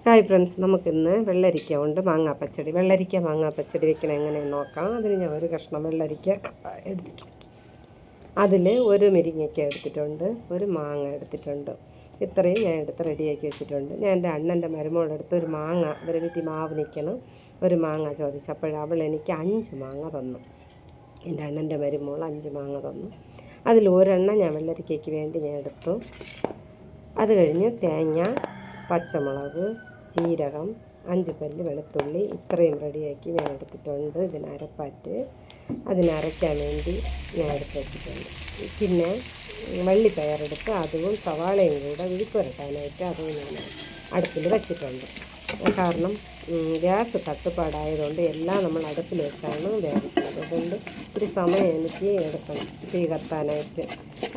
Hi friends, നമുക്കിന്ന് വെള്ളരിക്ക കൊണ്ട് വെള്ളരിക്ക മാങ്ങാ പച്ചടി വെക്കണം എങ്ങനെയെന്ന് നോക്കാം. അതിന് ഞാൻ ഒരു കഷ്ണം വെള്ളരിക്ക എടുത്തിട്ടുണ്ട്. അതിൽ ഒരു മുരിങ്ങയ്ക്ക എടുത്തിട്ടുണ്ട്, ഒരു മാങ്ങ എടുത്തിട്ടുണ്ട്. ഇത്രയും ഞാൻ എടുത്ത് റെഡിയാക്കി വെച്ചിട്ടുണ്ട്. ഞാൻ എൻ്റെ അണ്ണൻ്റെ മരുമോളെടുത്ത് ഒരു മാങ്ങ ഒരു വീട്ടിൽ മാവ് നിൽക്കണം ഒരു മാങ്ങ ചോദിച്ചപ്പോൾ അവൾ എനിക്ക് 5 മാങ്ങ തന്നു. എൻ്റെ അണ്ണൻ്റെ മരുമോൾ 5 മാങ്ങ തന്നു. അതിൽ ഒരെണ്ണം ഞാൻ വെള്ളരിക്കയ്ക്ക് വേണ്ടി ഞാൻ എടുത്തു. അത് കഴിഞ്ഞ് തേങ്ങ, പച്ചമുളക്, ജീരകം, 5 പല്ല് വെളുത്തുള്ളി ഇത്രയും റെഡിയാക്കി ഞാൻ എടുത്തിട്ടുണ്ട്. അതിനരയ്ക്കാൻ വേണ്ടി ഞാൻ എടുത്ത് വെച്ചിട്ടുണ്ട്. പിന്നെ വള്ളിപ്പയറെടുത്ത് അതും സവാളയും കൂടെ വിഴുക്കുരട്ടാനായിട്ട് അതും ഞാൻ അടുപ്പിൽ വെച്ചിട്ടുണ്ട്. കാരണം ഗ്യാസ് തട്ടുപാടായതുകൊണ്ട് എല്ലാം നമ്മൾ അടുപ്പിൽ വെച്ചാണ് വേവിക്കുന്നത്. അതുകൊണ്ട് ഒരു സമയം എനിക്ക് എടുക്കണം തീ കത്താനായിട്ട്.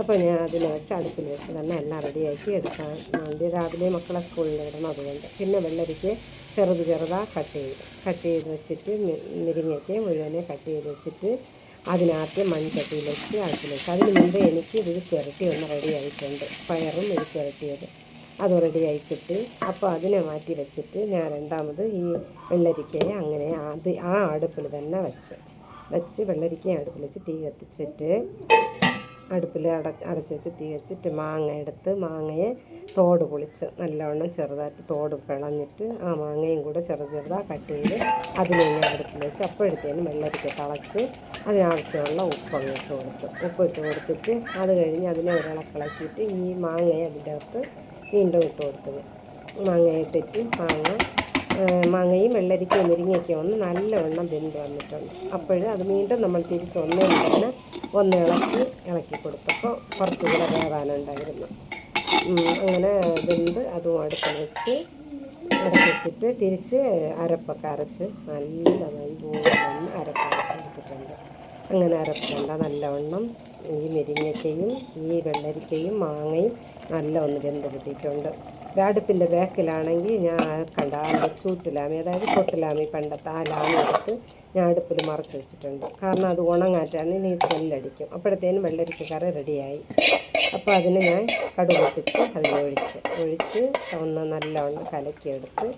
അപ്പോൾ ഞാൻ അതിനെ വെച്ച് അടുപ്പിൽ വെച്ച് തന്നെ എല്ലാം റെഡിയാക്കി എടുക്കാൻ വേണ്ടി രാവിലെ മക്കളെ സ്കൂളിൽ വിടണം. അതുകൊണ്ട് പിന്നെ വെള്ളരിക്ക് ചെറുതായി കട്ട് ചെയ്ത് വെച്ചിട്ട് മുരിങ്ങയ്ക്ക് മുഴുവനെ കട്ട് ചെയ്ത് വെച്ചിട്ട് അതിനകത്ത് മൺചട്ടിയിൽ വെച്ച് അടുപ്പിൽ വെച്ച് അതിന് മുമ്പേ എനിക്ക് വിഴുക്കുരട്ടി ഒന്ന് റെഡി ആയിട്ടുണ്ട്. പയറും വിഴുക്കുരട്ടിയത് അത് റെഡിയായി കിട്ടി. അപ്പോൾ അതിനെ മാറ്റി വെച്ചിട്ട് ഞാൻ രണ്ടാമത് ഈ വെള്ളരിക്കയെ അങ്ങനെ ആ അടുപ്പിൽ തന്നെ വെച്ച് വെള്ളരിക്കയെ അടുപ്പിൽ വെച്ച് തീ കത്തിച്ചിട്ട് അടുപ്പിൽ അടച്ച് വെച്ച് തീ വെച്ചിട്ട് മാങ്ങ എടുത്ത് മാങ്ങയെ തോട് പൊളിച്ച് നല്ലവണ്ണം ചെറുതായിട്ട് തോട് കളഞ്ഞിട്ട് ആ മാങ്ങയും കൂടെ ചെറുതായി കട്ട് ചെയ്ത് അതിനെ അടുപ്പിൽ വെച്ച് അപ്പോഴത്തേനും വെള്ളരിക്ക തിളച്ച് അതിനാവശ്യമുള്ള ഉപ്പിട്ട് കൊടുത്തിട്ട് അത് കഴിഞ്ഞ് അതിനെ ഒരിളക്കിളക്കിയിട്ട് ഈ മാങ്ങയെ അതിൻ്റെ അകത്ത് വീണ്ടും ഇട്ട് കൊടുത്തത്. മാങ്ങയിട്ടിട്ട് മാങ്ങയും വെള്ളരിക്കയും മുരിങ്ങയ്ക്കും ഒന്ന് നല്ലവണ്ണം വെന്ത് വന്നിട്ടുണ്ട്. അപ്പോൾ അത് വീണ്ടും നമ്മൾ തിരിച്ച് ഒന്ന് ഇളക്കി കൊടുത്തപ്പോൾ കുറച്ചുകൂടെ വേവാനുണ്ടായിരുന്നു. അങ്ങനെ വെന്ത് അതും അടുപ്പിൽ വെച്ച് അടച്ചിട്ട് തിരിച്ച് അരപ്പൊക്കെ അരച്ച് നല്ലതായി ഒന്ന് അരപ്പരച്ചെടുത്തിട്ടുണ്ട്. അങ്ങനെ അരപ്പേണ്ട നല്ലവണ്ണം ഈ മുരിങ്ങയ്ക്കയും ഈ വെള്ളരിക്കയും മാങ്ങയും നല്ല ഒന്ന് വെന്ത് കിട്ടിയിട്ടുണ്ട്. അടുപ്പിൻ്റെ ബാക്കിലാണെങ്കിൽ ഞാൻ ചൂട്ടിലാമി, അതായത് പൊട്ടിലാമി, പണ്ടത്തെ ആ ലാമി എടുത്ത് ഞാൻ അടുപ്പിൽ മറച്ച് വെച്ചിട്ടുണ്ട്. കാരണം അത് ഉണങ്ങാറ്റാണ് ഈ സ്മെല്ലടിക്കും. അപ്പോഴത്തേനും വെള്ളരിക്കക്കറി റെഡിയായി. അപ്പോൾ അതിന് ഞാൻ കടുക് പൊട്ടിച്ച് ഒഴിച്ച് ഒന്ന് നല്ലവണ്ണം കലക്കിയെടുത്ത്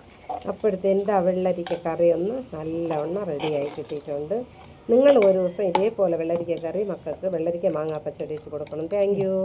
അപ്പോഴത്തേനും ആ വെള്ളരിക്കക്കറി ഒന്ന് നല്ലവണ്ണം റെഡിയായി കിട്ടിയിട്ടുണ്ട്. നിങ്ങൾ ഒരു ദിവസം ഇതേപോലെ വെള്ളരിക്ക കറി മക്കൾക്ക് വെള്ളരിക്ക മാങ്ങാ പച്ചടി വെച്ച് കൊടുക്കണം. Thank you.